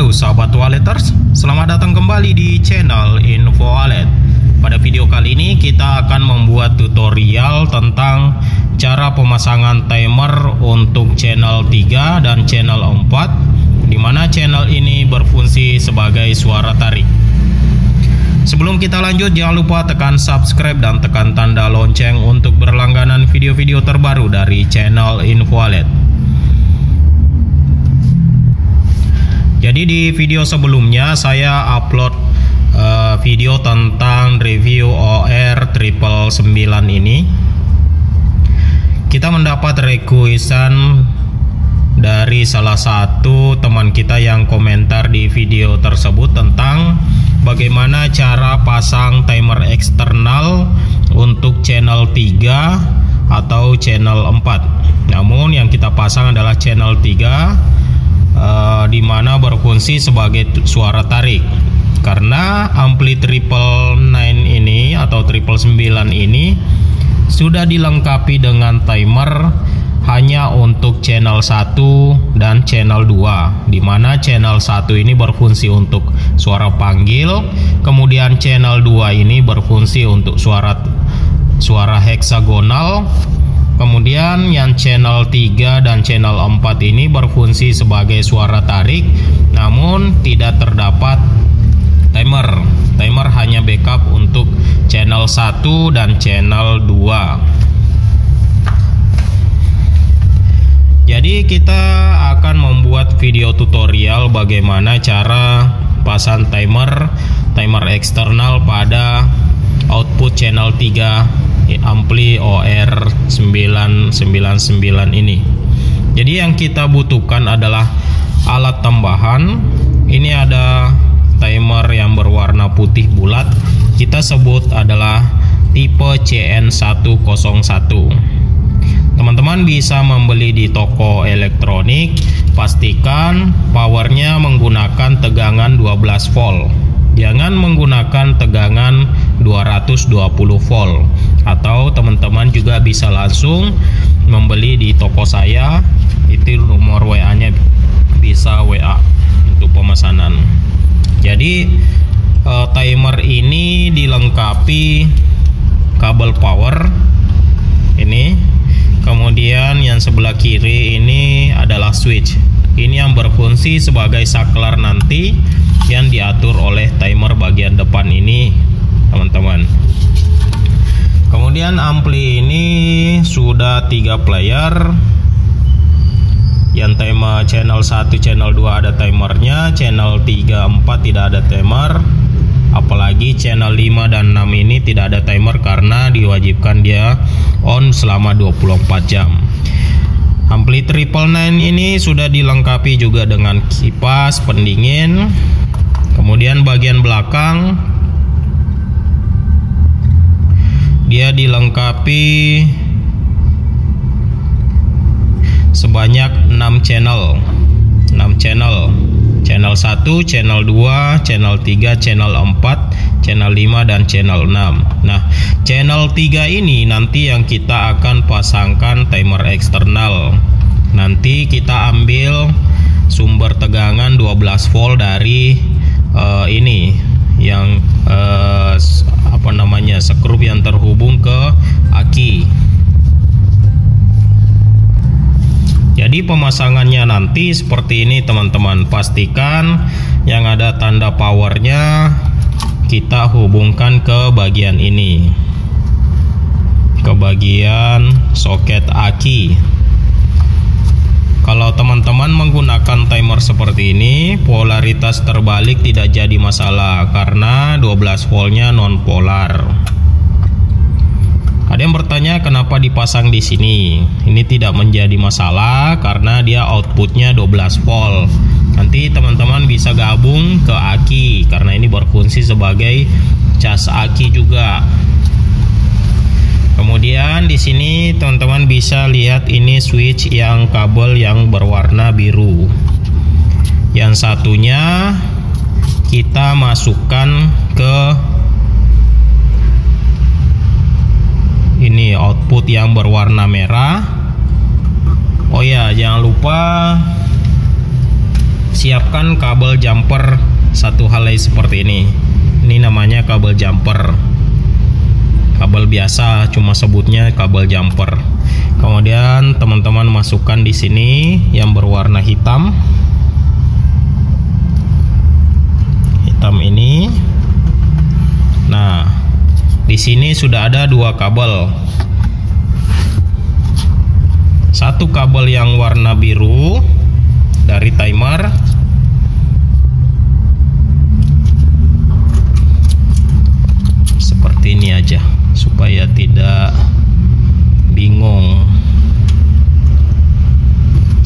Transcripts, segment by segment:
Halo sahabat walleters, selamat datang kembali di channel Info Wallet. Pada video kali ini kita akan membuat tutorial tentang cara pemasangan timer untuk channel 3 dan channel 4, di mana channel ini berfungsi sebagai suara tarik. Sebelum kita lanjut, jangan lupa tekan subscribe dan tekan tanda lonceng untuk berlangganan video-video terbaru dari channel Info Wallet. Jadi di video sebelumnya saya upload video tentang review OR999 ini. Kita mendapat requestan dari salah satu teman kita yang komentar di video tersebut tentang bagaimana cara pasang timer eksternal untuk channel 3 atau channel 4. Namun yang kita pasang adalah channel 3 di mana berfungsi sebagai suara tarik, karena ampli 999 ini atau 999 ini sudah dilengkapi dengan timer hanya untuk channel 1 dan channel 2, di mana channel 1 ini berfungsi untuk suara panggil, kemudian channel 2 ini berfungsi untuk suara heksagonal. Kemudian yang channel 3 dan channel 4 ini berfungsi sebagai suara tarik, namun tidak terdapat timer. Timer hanya backup untuk channel 1 dan channel 2. Jadi kita akan membuat video tutorial bagaimana cara pasang timer eksternal pada output channel 3 ampli OR999 ini. Jadi yang kita butuhkan adalah alat tambahan. Ini ada timer yang berwarna putih bulat, kita sebut adalah tipe CN101. Teman-teman bisa membeli di toko elektronik. Pastikan powernya menggunakan tegangan 12 volt. Jangan menggunakan tegangan 220 volt. Atau teman-teman juga bisa langsung membeli di toko saya. Itu nomor WA-nya, bisa WA untuk pemesanan. Jadi timer ini dilengkapi kabel power ini. Kemudian yang sebelah kiri ini adalah switch. Ini yang berfungsi sebagai saklar nanti yang diatur oleh timer bagian depan ini, teman-teman. Kemudian ampli ini sudah 3 player. Yang tema channel 1, channel 2 ada timernya, channel 3, 4 tidak ada timer. Apalagi channel 5 dan 6 ini tidak ada timer karena diwajibkan dia on selama 24 jam. Ampli 999 ini sudah dilengkapi juga dengan kipas pendingin. Kemudian bagian belakang dia dilengkapi sebanyak 6 channel. Channel 1, channel 2, channel 3, channel 4, channel 5 dan channel 6. Nah, channel 3 ini nanti yang kita akan pasangkan timer eksternal. Nanti kita ambil sumber tegangan 12 volt dari ini yang skrup yang terhubung ke aki. Jadi pemasangannya nanti seperti ini, teman-teman. Pastikan yang ada tanda powernya kita hubungkan ke bagian ini, ke bagian soket aki. Kalau teman-teman menggunakan timer seperti ini, polaritas terbalik tidak jadi masalah karena 12 voltnya non polar. Ada yang bertanya kenapa dipasang di sini. Ini tidak menjadi masalah karena dia outputnya 12 volt. Nanti teman-teman bisa gabung ke aki karena ini berfungsi sebagai cas aki juga. Kemudian di sini teman-teman bisa lihat ini switch yang kabel yang berwarna biru. Yang satunya kita masukkan ke ini output yang berwarna merah. Oh ya, jangan lupa siapkan kabel jumper satu helai seperti ini. Ini namanya kabel jumper. Kabel biasa, cuma sebutnya kabel jumper. Kemudian teman-teman masukkan di sini yang berwarna hitam. Hitam ini. Nah, di sini sudah ada dua kabel. Satu kabel yang warna biru dari timer, seperti ini aja supaya tidak bingung.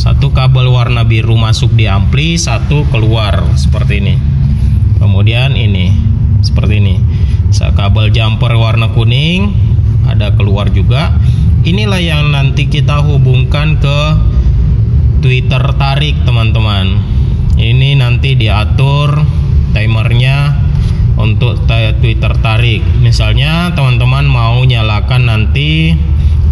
Satu kabel warna biru masuk di ampli, satu keluar seperti ini. Kemudian ini seperti ini. Kabel jumper warna kuning ada keluar juga. Inilah yang nanti kita hubungkan ke tweeter tarik, teman-teman. Ini nanti diatur timernya untuk tweeter tarik. Misalnya teman-teman mau nyalakan nanti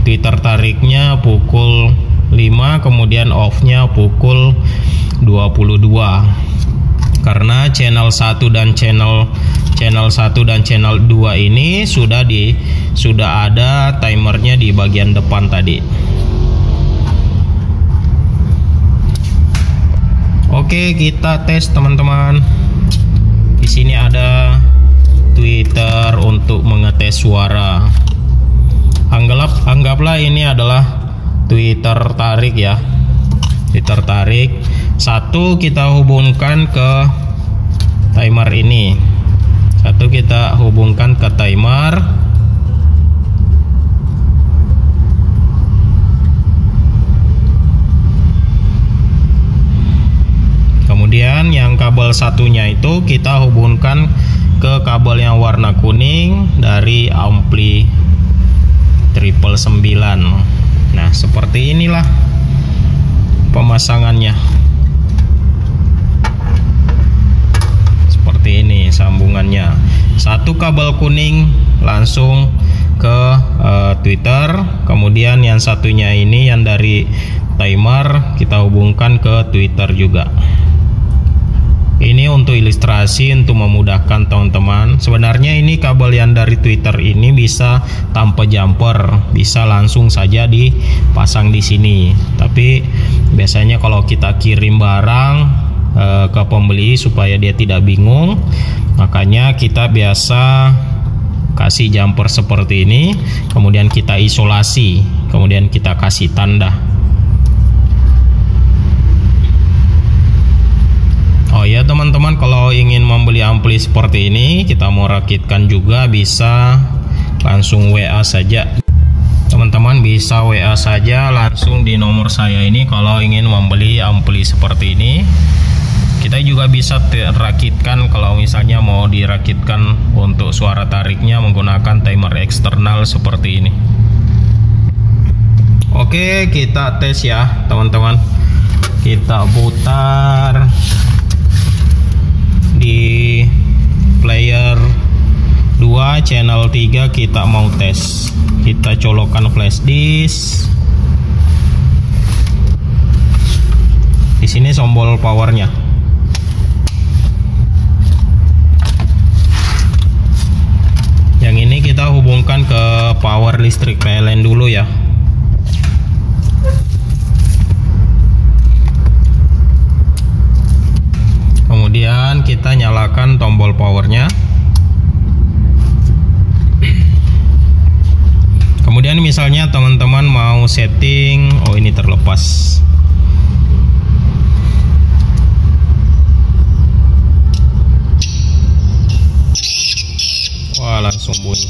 tweeter tariknya pukul 5, kemudian off-nya pukul 22. Karena channel 1 dan channel 1 dan channel 2 ini sudah ada timernya di bagian depan tadi. Oke, kita tes, teman-teman. Di sini ada tweeter untuk mengetes suara. Anggaplah ini adalah tweeter tarik ya. Tweeter tarik. Satu kita hubungkan ke timer ini. Satu kita hubungkan ke timer. Kemudian yang kabel satunya itu kita hubungkan ke kabel yang warna kuning dari ampli 999. Nah, seperti inilah pemasangannya. Seperti ini sambungannya. Satu kabel kuning langsung ke tweeter, kemudian yang satunya ini yang dari timer kita hubungkan ke tweeter juga. Ini untuk ilustrasi, untuk memudahkan teman-teman. Sebenarnya ini kabel yang dari tweeter ini bisa tanpa jumper, bisa langsung saja dipasang di sini. Tapi biasanya kalau kita kirim barang ke pembeli supaya dia tidak bingung, makanya kita biasa kasih jumper seperti ini, kemudian kita isolasi, kemudian kita kasih tanda. Oh ya teman-teman, kalau ingin membeli ampli seperti ini, kita mau rakitkan juga bisa langsung WA saja. Teman-teman bisa WA saja langsung di nomor saya ini kalau ingin membeli ampli seperti ini. Kita juga bisa rakitkan kalau misalnya mau dirakitkan untuk suara tariknya menggunakan timer eksternal seperti ini. Oke, kita tes ya teman-teman. Kita putar di player 2 channel 3, kita mau tes. Kita colokkan flash disk. Di sini tombol powernya. Yang ini kita hubungkan ke power listrik PLN dulu ya. Kemudian kita nyalakan tombol powernya. Kemudian misalnya teman-teman mau setting, oh ini terlepas. Wah, langsung bunyi.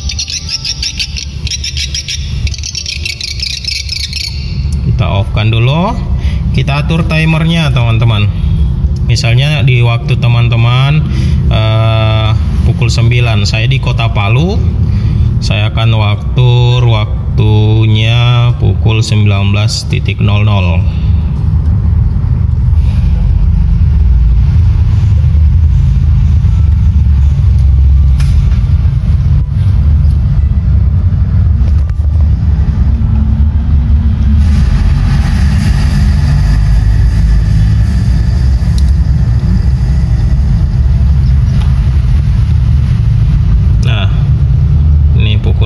Kita off-kan dulu. Kita atur timernya teman-teman. Misalnya di waktu teman-teman pukul 9, saya di Kota Palu, saya akan waktunya pukul 19.00.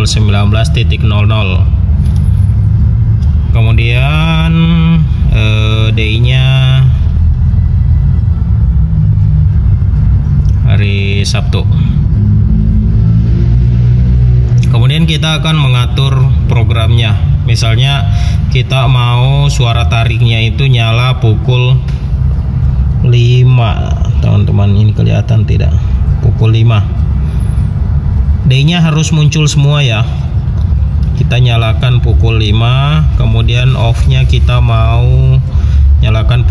19.00. Kemudian DI-nya hari Sabtu. Kemudian kita akan mengatur programnya. Misalnya kita mau suara tariknya itu nyala pukul 5. Teman-teman, ini kelihatan tidak? Pukul 5. D-nya harus muncul semua ya. Kita nyalakan pukul 5, kemudian off-nya kita mau nyalakan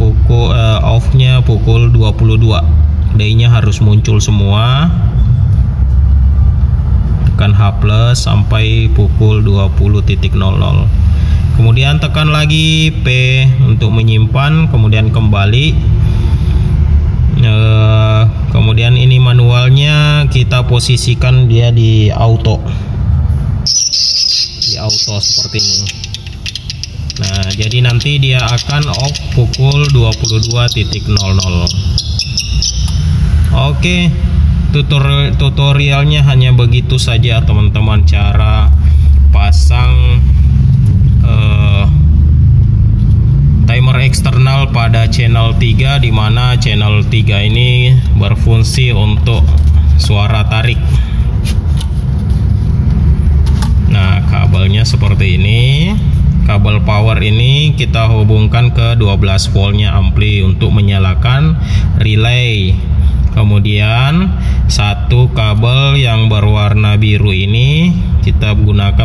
off-nya pukul 22. D-nya harus muncul semua. Tekan H+ sampai pukul 20.00. Kemudian tekan lagi P untuk menyimpan, kemudian kembali. Kemudian ini manualnya kita posisikan dia di auto. Di auto seperti ini. Nah, jadi nanti dia akan off pukul 22.00. Oke. Tutorialnya hanya begitu saja teman-teman, cara pasang timer eksternal pada channel 3, di mana channel 3 ini berfungsi untuk suara tarik. Nah, kabelnya seperti ini. Kabel power ini kita hubungkan ke 12 voltnya ampli untuk menyalakan relay. Kemudian satu kabel yang berwarna biru ini kita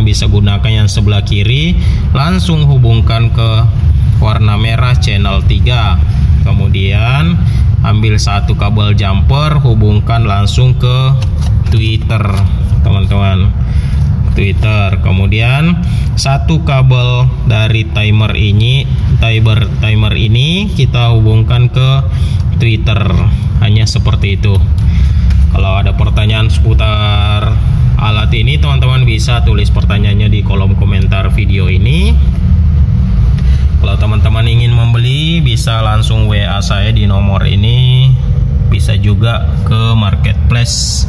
bisa gunakan yang sebelah kiri, langsung hubungkan ke warna merah channel 3. Kemudian ambil satu kabel jumper, hubungkan langsung ke tweeter, teman-teman. Twitter. Kemudian satu kabel dari timer ini kita hubungkan ke Twitter. Hanya seperti itu. Kalau ada pertanyaan seputar alat ini, teman-teman bisa tulis pertanyaannya di kolom komentar video ini. Kalau teman-teman ingin membeli, bisa langsung WA saya di nomor ini. Bisa juga ke marketplace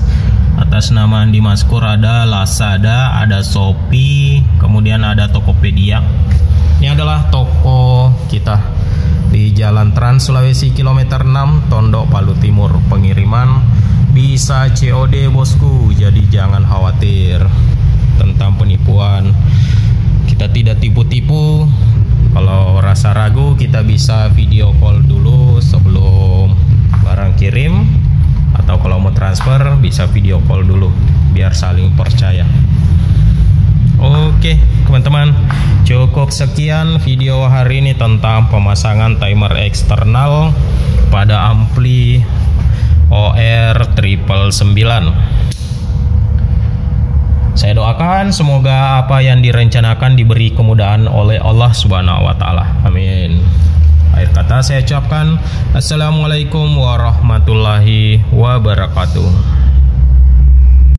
atas nama Andi Maskur. Ada Lazada, ada Shopee, kemudian ada Tokopedia. Ini adalah toko kita di Jalan Trans Sulawesi kilometer 6, Tondok, Palu Timur. Pengiriman bisa COD bosku, jadi jangan khawatir tentang penipuan. Kita tidak tipu-tipu. Kalau rasa ragu, kita bisa video call dulu sebelum barang kirim, atau kalau mau transfer bisa video call dulu biar saling percaya. Oke teman-teman, cukup sekian video hari ini tentang pemasangan timer eksternal pada ampli OR 999. Saya doakan semoga apa yang direncanakan diberi kemudahan oleh Allah Subhanahu wa taala. Amin. Akhir kata saya ucapkan assalamualaikum warahmatullahi wabarakatuh.